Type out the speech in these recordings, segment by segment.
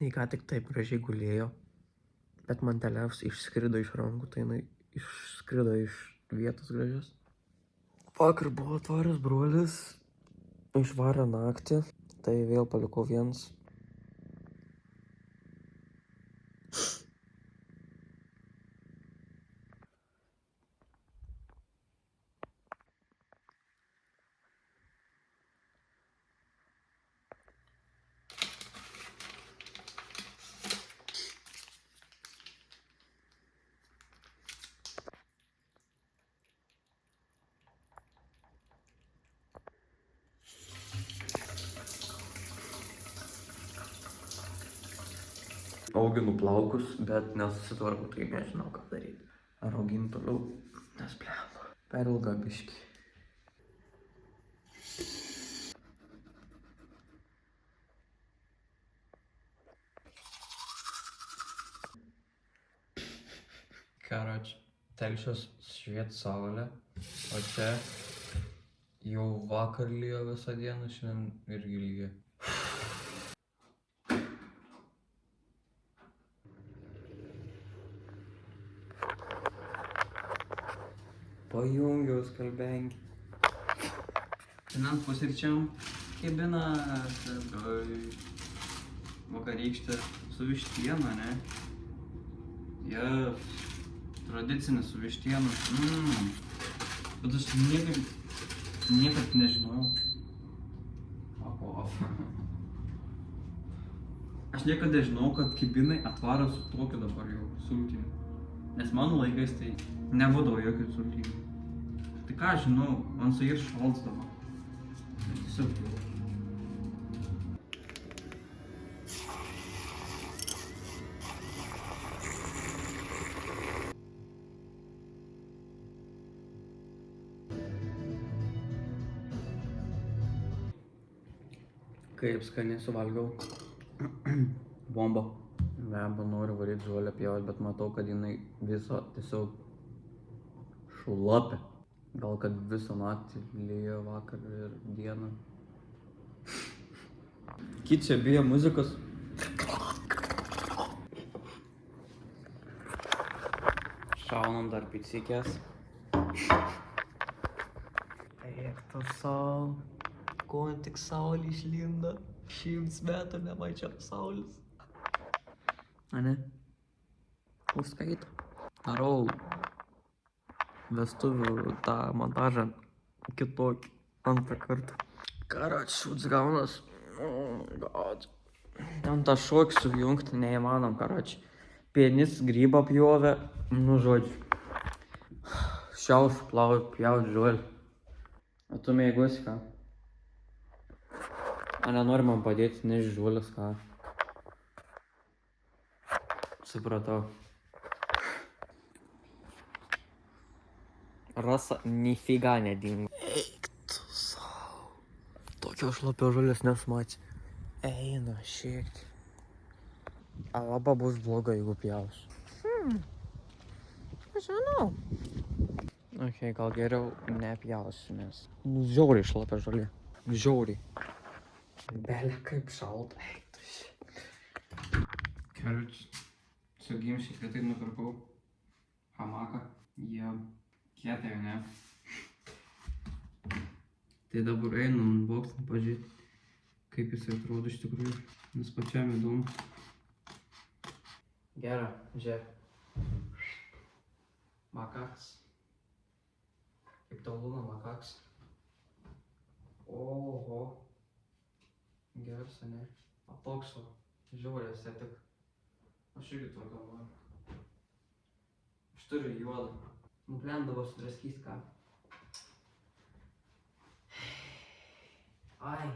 Jis ką tik taip gražiai gulėjo, bet man telefonas išskrido iš rankų, tai jinai išskrido iš vietos gražios. Vakar buvo atvaręs brolis, išvarė naktį, tai vėl palikau vienas. Auginu plaukus, bet nesusitvarkau, tai nežinau ką daryti. Ar auginu toliau, nes blemba. Per ilga biškį. Karoči, telšios šviet saulė, o čia jau vakar lyjo visą dieną, šiandien irgi lyja. Pajungiau skalbengį. Šiandien pusryčiam kibina vakarykštė su vištiena, ne? Jas, tradicinis su vištiena. Bet aš niekad nežinau. Aš niekada nežinau, kad kibinai atvaro su tokiu dabar jau sultiniu. Nes mano laikais tai nebūdavo jokių sultinių. Tai ką aš žinau, man su jais šaltsdavo. Tiesiog jau. Kaip skaniai suvalgiau. Bomba. Vemba noriu varyti žolę pjaut, bet matau, kad jinai viso tiesiog šlapia. Gal kad visą naktį lyjo vakar ir dieną. Kičia bijo muzikos. Šaunam dar picikės. Eik tu sau. Ko tik saulė išlinda. 100 metų nemačiau saulės. Ane? Užskaito. Darau vestuvių tą montažą kitokį antrą kartą. Karoči, šūds gaunas. God. Ten tą šokį sujungti neįmanom, karoči. Pienis grybą pjovė, nu žodžiu. Šiauš, pjaut žolį. O tu mėgosi ką? A nenori man padėti, neži žolės ką? Supratau. Rasa nifiga nedingo. Eik tu sau. Tokio šlapio žolės nesmačiau. Eina šiek tiek. Arba bus blogai, jeigu pjaus. Aš žinau. Ok, gal geriau nepjausiu, nes žiauriai šlapia žolė. Žiauriai. Belė kaip šalta. Eik tu šiek. Karoči, su gimšiai kietai nupirkau hamaką. Jie kietai, ne? Tai dabar einu unboxing pažiūrėti, kaip jis atrodo iš tikrųjų, nes pačiam įdomu. Gera, žiūrėk. Makaks. Kaip tau lūna makaks. Oho. Geras, ne? O toks va, žiauriai estetika. Aš irgi to galvoju. Aš turiu juodą. Nuplendavo sudraskys ką. Ai.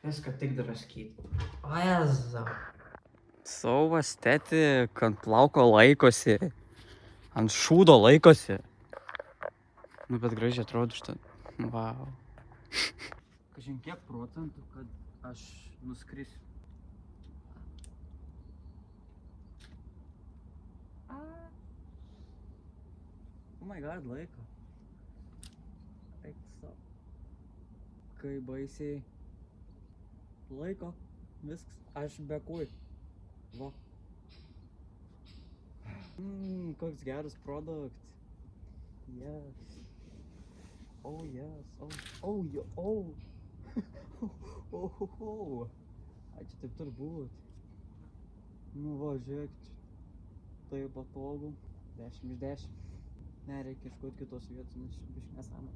Viską tik draskyt. Jėzau. Sauvas teti, ant plauko laikosi. Ant šūdo laikosi. Nu, bet gražiai atrodo šitą. Vau. Kažin kiek procentų, kad aš nuskrisiu. Oh my god, laiko. Eik sau. Kai baisiai. Laiko. Viskas, aš be kojų. Va. Koks geras produktas. Yes. Oh, yes. Oh, Ai, čia taip turbūt. Nu va, žiūrėkit. Tai patogu. 10 iš 10. Nereikia ieškoti kitos vietos, nes biškai nesąmonė.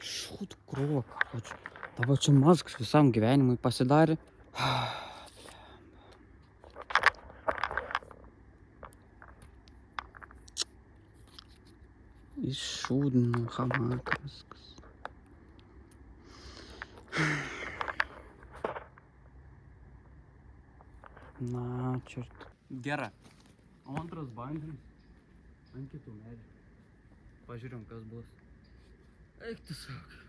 Šūtų krūva, karočiui. Dabar čia mazgas visam gyvenimui pasidarė. Iššūdino hamaką viskas. Na, čiart. Gerai. O antras bandymas ant kitų medžių. Pažiūrėjom, kas bus. Eik tu sakai.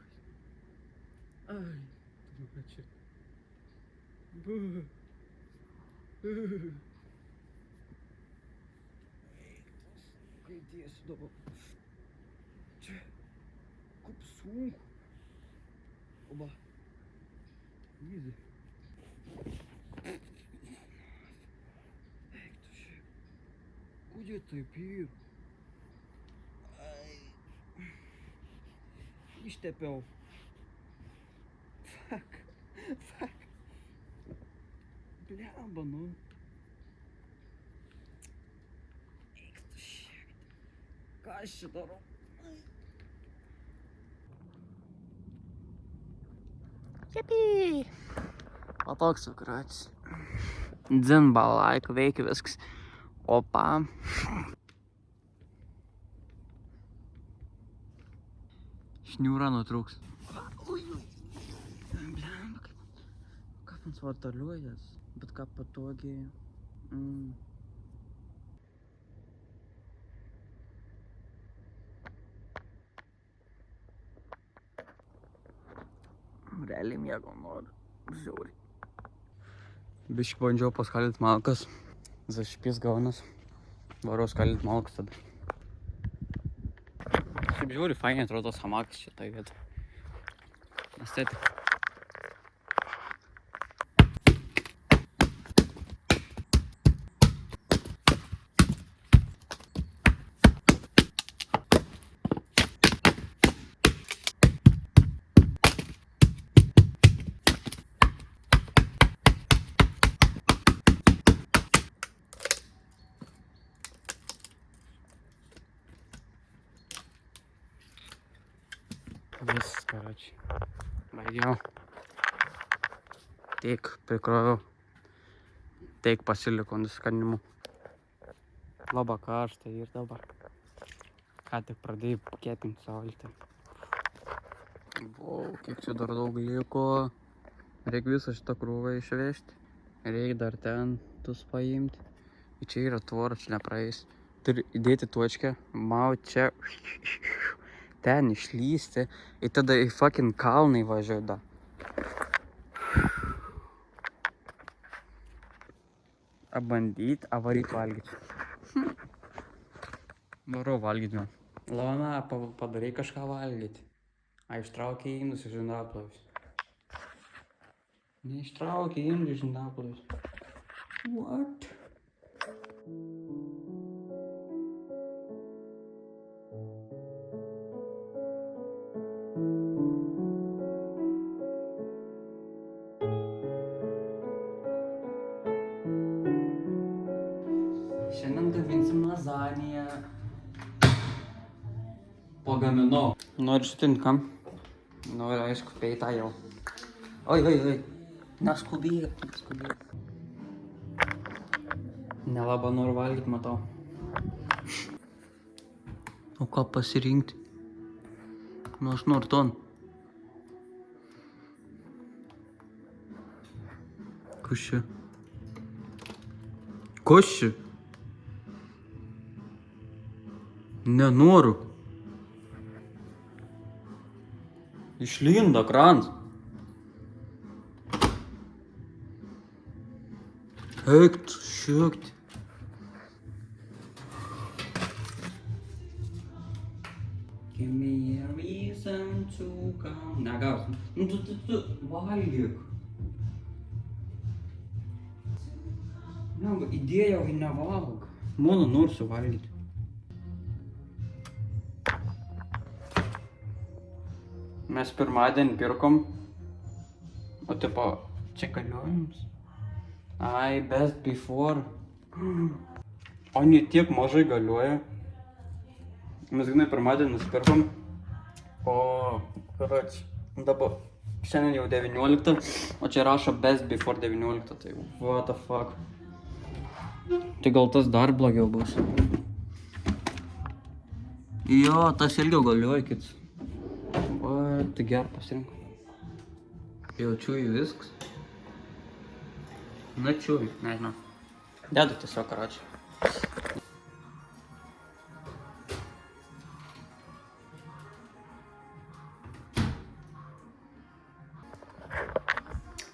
Ai, tu čia. Kai dėsiu dabar. Čia. Kaip sunku. Oba. Easy. Kudė taip ir? Ai. Ištepiau. Fuck. Blemba, nu. Eik tu šiek. Ką aš čia darau? Jepy! O toks sukratis. Dzin balaiku, veikia viskas. Opa. Šniūra nutrūks. Blemba, kaip man svartaliuojas, bet ką patogiai. Realiai miego noriu. Žiauriai. Biškai bandžiau paskalyt malkas. Zašpys gaunas. Varau skalyt malkas tada. Šiaip žiauriai fainiai atrodo tos hamakas šitai vietoj. Estetika. Viskas, karočiui. Baigiau. Tik prikroviau. Tik pasiliko nusiskanimu. Labai karšta ir dabar. Ką tik pradėjau kepinti saulėtę. Vau, kiek čia dar daug liko. Reikia visą šitą krūvą išvežti. Reikia dar ten tus paimti. Čia yra tvora, čia nepraeis. Turi įdėti točkę, maut čia. Ten išlysti ir tada į fucking kalną įvažiuoju da. Abandyt, avaryt valgyt. Varau valgyt man. Lavana, padarai kažką valgyti. A, ištraukė indus iš indaplovius. Neištraukė indus iš indaplovius. What? Šiandien gaminsim lazaniją. Pagaminau. Noriu šitint kam? Noriu, aišku, peitą jau. Oi. Neskubėk. Nelabai noriu valgyti, matau. O ką pasirinkti? Nu, aš noriu ton. Kas čia? Kas čia? Nenoriu. Išlindo krans. Eik tu šiekti. Give me a reason cukam. Negausi. Nu, tu valgyk. Ne, įdėjau į nevalg. Mano nors suvalgyti. Mes pirmadienį pirkom. O tipo, čia galiojimus. Ai, best before. O ne tiek mažai galioja. Mes gana pirmadienį nusipirkom. O, karoč, dabar šiandien jau 19, o čia rašo best before 19, tai what the fuck. Tai gal tas dar blogiau bus. Jo, tas ilgiau galioja kits. O, tai gerą pasirinko. Jaučiu į viskas. Na čiūj, nežinau. Dedu tiesiog, karoči.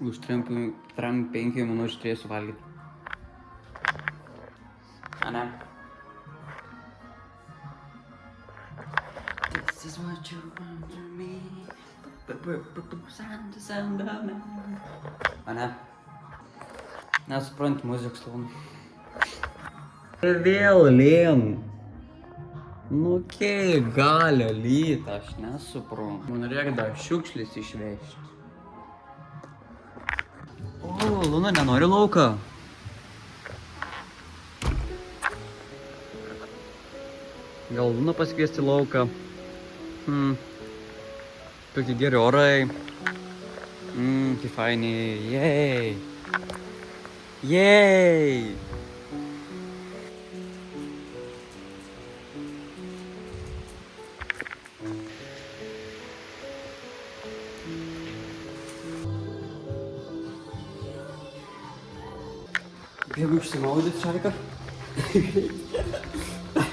Už 3-5 minučių turėsiu valgyti. Ane? This is what you want from me. Ane? Nesuprant muzikos lavonų. Vėl lien. Nu, kiek gali lyt, aš nesuprantu. Man reikia dar šiukšlis išvežti. O, Luna nenori lauką. Gal Luna pasikviesti lauką. Tokie geri orai. Kaip fainiai. Jej. Jej. Bėgu išsimaudyti šariką.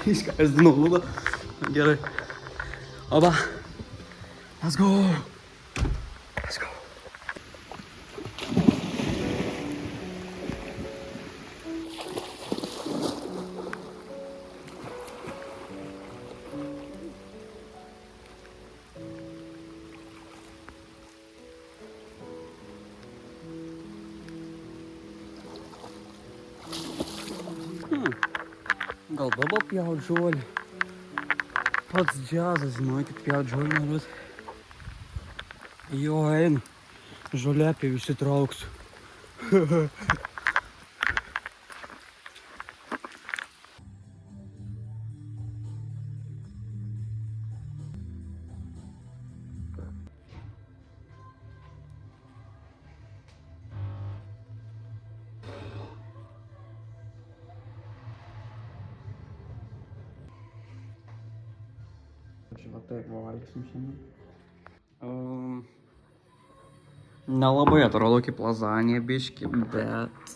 Iškazdinau Luną. Gerai. Oba. Let's go. Let's go. Gal dabar pjaut žolį. Pats džiazas, žinokit, pjaut žolį norės. Jo, einu. Žolėpį visi trauksiu. Va taip valgysim šiandien. Nelabai atrodo kaip lazanija biški, bet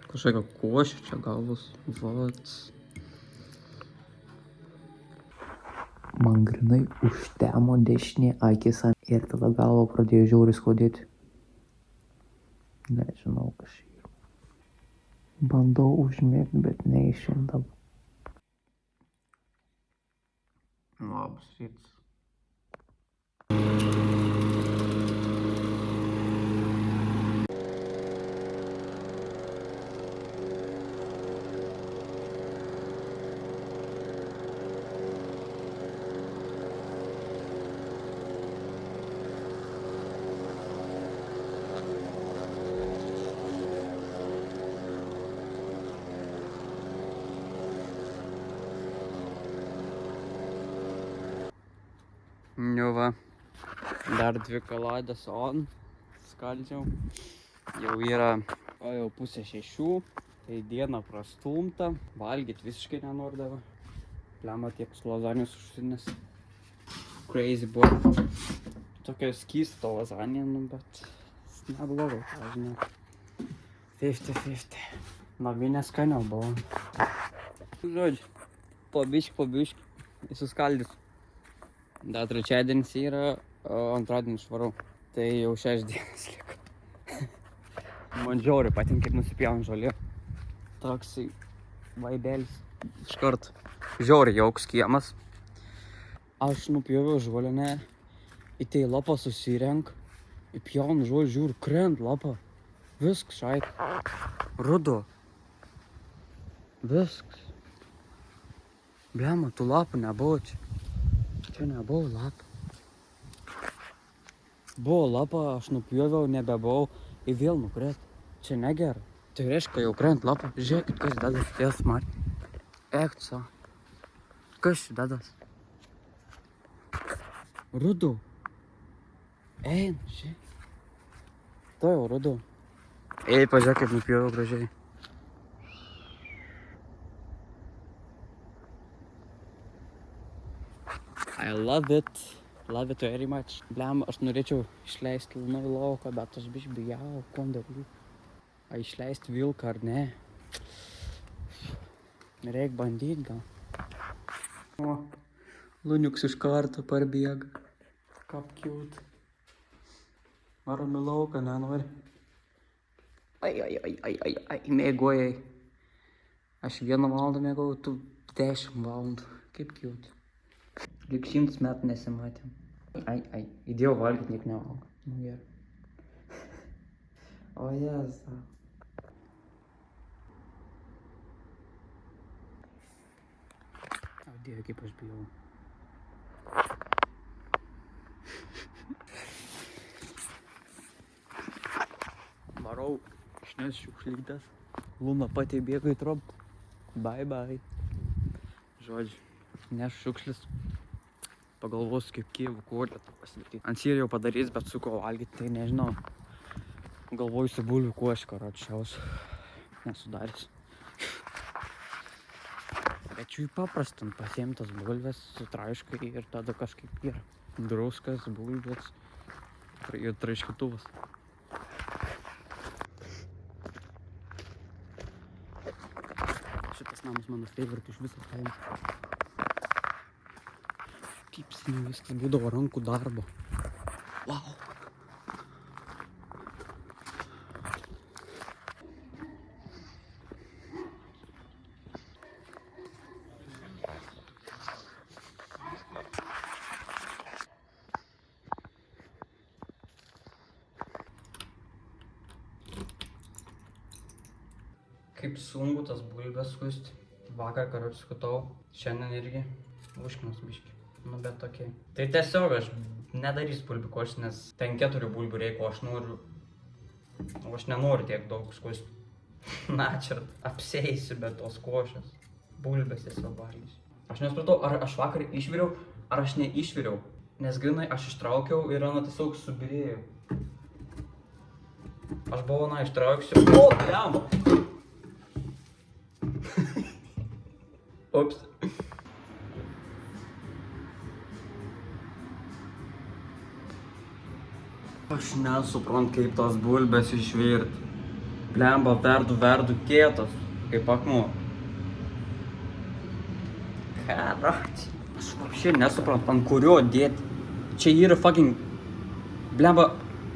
kažkokia košė čia gavus. Vat. Man grinai užtemo dešinė akis ir tada galva pradėjo žiauriai skaudėti. Nežinau, kas čia yra. Bandau užmėgti, bet neišeina. Labas rytas. Nu va, dar 2 kaladės on, skaldžiau. Jau yra, jau 5:30, tai diena prastumta, valgyti visiškai nenordavo. Lemma tiek su lazanijos užsinės. Crazy buvo. Tokia skysta lazanija, nu, bet neblogai, ką žinau. 50-50. Naminė skaniau buvo. Žodžiu, po biškį, įsiskaldys. Dar trečiadienis yra, o antradienį išvarau. Tai jau 6 dienas liko. Man žiauriai patinka, kaip nusipjauna žolė. Toksai vaibelis. Iškart žiauriai jaukus kiemas. Aš nupjoviau žolinę, į tai lapą susirenk, įpjaunu žolį, žiūriu, krent lapą. Viskas, šait. Rudo. Viskas. Blemba, tų lapų nebuvo čia. Čia nebuvo lapų. Buvo lapa, aš nupjoviau, nebebuvau, ir vėl nukrent. Čia negerai. Tai reiškia, jau krent lapą. Žiūrėkit, kas dedas, vėl smarkiai. Eik, co. Kas čia dedas? Rudu. Ein, žiūrėk. To jau rudu. Ei, pažiūrėk, kaip nupjoviau gražiai. I love it. Love it very much. Blem, aš norėčiau išleisti Liną į lauką, bet aš biškį bijau, kuom dalyk. A išleisti vilką ar ne? Reik bandyt gal. O, Luniuks iš karto parbėga. Kaip cute. Varom į lauką, nenori. Ai, mėgojai. Aš 1 valandą mėgojau, tu 10 valandų. Kaip cute. Lyg 100 metų nesimatėm. Ai, įdėjau valgyt, niek nevalgo. Nu gerai. O jėza. O dieve, kaip aš bijau. Varau, išnes šiukšlytes. Luna pati bėga į trobą. Bye. Žodžiu, nešu šiukšlis. Pagalvosiu, kaip Kijevo kolę pasidaryti. Ant sierio jau padarys, bet su ko valgyti, tai nežinau. Galvoju su bulvių košką račiausiu. Nesudarys. Bet jų paprastam pasiimtas bulves su traiškai ir tada kažkaip yra. Druskas, bulvės ir traiškituvas. Šitas namas mano favorite iš viso kaimo. Kaip seniai viskas būdavo rankų darbo. Wow. Kaip sunku tas bulves skusti. Vakar karočiui skutau, šiandien irgi užkinos biškį. Nu bet tokiai. Tai tiesiog aš nedarysiu bulbių košės, nes ten 4 bulbių reikia, o aš nenoriu tiek daug skusti. Na, čia apsieisiu be tos košės. Bulbės tiesiog valgysiu. Aš nesupratau, ar aš vakar išviriau, ar aš neišviriau. Nes grinai aš ištraukiau ir Ana tiesiog subirėjo. Aš buvau, ištrauksiu. O, blemba! Ups. Aš nesuprantu, kaip tos bulbės išvirt. Blemba, verdu kietos, kaip akmuo. Karoči. Aš vapšė nesuprantu, ant kurio dėti. Čia yra fucking... Blemba,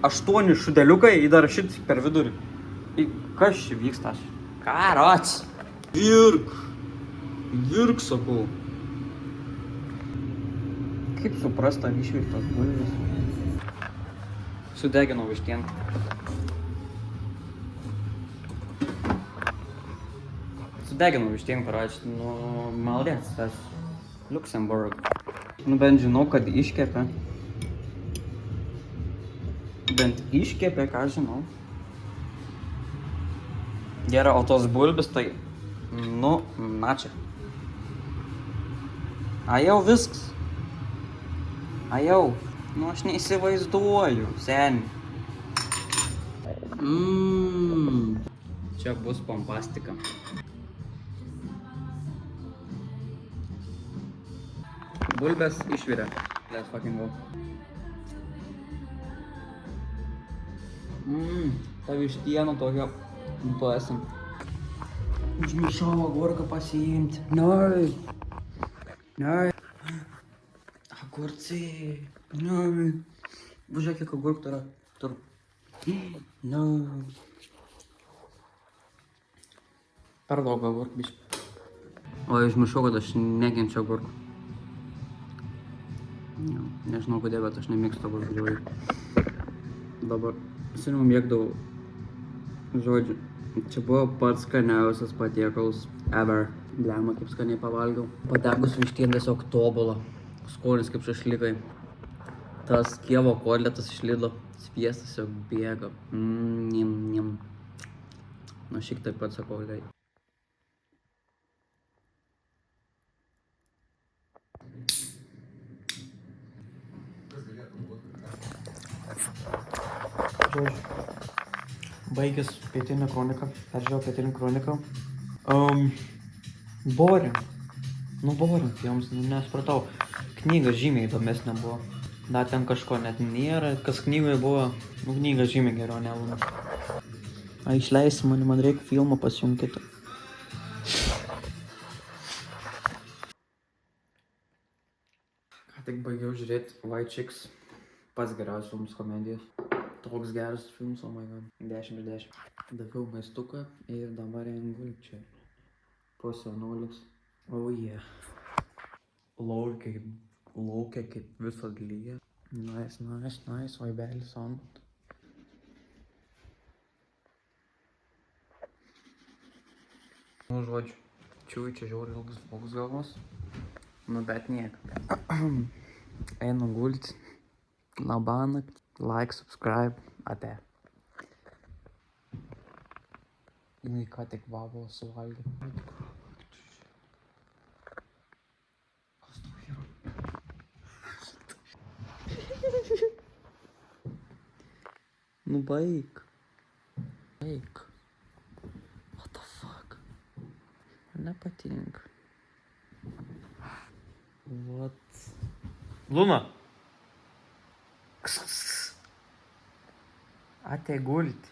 8 šudeliukai į dar šit per vidurį. Kas čia vyksta aš? Karoči. Virk, sakau. Kaip suprast, ar išvirtos bulvės? Sudeginau vištieną. Karoči, nu, maldės, tas Liuksemburg. Nu, bent žinau, kad iškepė. Ką žinau. Gerai, o tos bulbės tai, nu, na čia. A jau viskas. Nu, aš neįsivaizduoju, seni. Čia bus pompastika. Bulbės išvirė. Let's fucking go. Ta vištiena tokia pasam. Užmiršau agurką pasiimti. Nai. Agurciai. Nai. Važiuok, kiek agurkų yra. Tur. Nai. Per daug agurkų biškį. O, užmiršau, kad aš nekenčiu agurkų. Nežinau kodėl, bet aš nemėgstu dabar žiūrėjau. Dabar seniau mėgdavau, žodžiu, čia buvo pats skaniausias patiekalas ever. Blemą, kaip skaniai pavalgiau. Patekus vištien tiesiog tobulą. Skonis kaip šašlykai. Tas kievo kotletas iš Lidlo. Sviestas jau bėga. Nim. Na, šiek taip pat sakau, gai. Žodžiu, baigęs Pietinia kroniką, peržiūrėjau Pietinia kroniką. Boring. Boring films, nesupratau. Knyga žymiai įdomesnė buvo. Dar ten kažko net nėra, kas knygoje buvo, knyga žymiai geriau nebūna. Išleisi mane, man reikia filmą pasijunkyti. Ką tik baigiau žiūrėti White Chicks. Pats geriausias filmas komedijos. Toks geras filmas, oh my god. 10/10. Daviau maistuką ir dabar einu gulti čia. Pusė nulis. Oh yeah. Laukia kaip visad lyja. Nice, vaibelis ant. Žodžiu, čia žiauriai ilgas vlogas galvos. Bet nieko. Einu gulti. Labanakt. Like, subscribe. Ate. Jinai ką tik vabalą suvalgė. Kas tau yra? Baik. What the fuck? Nepatinka. What? Luna! Ate gulti.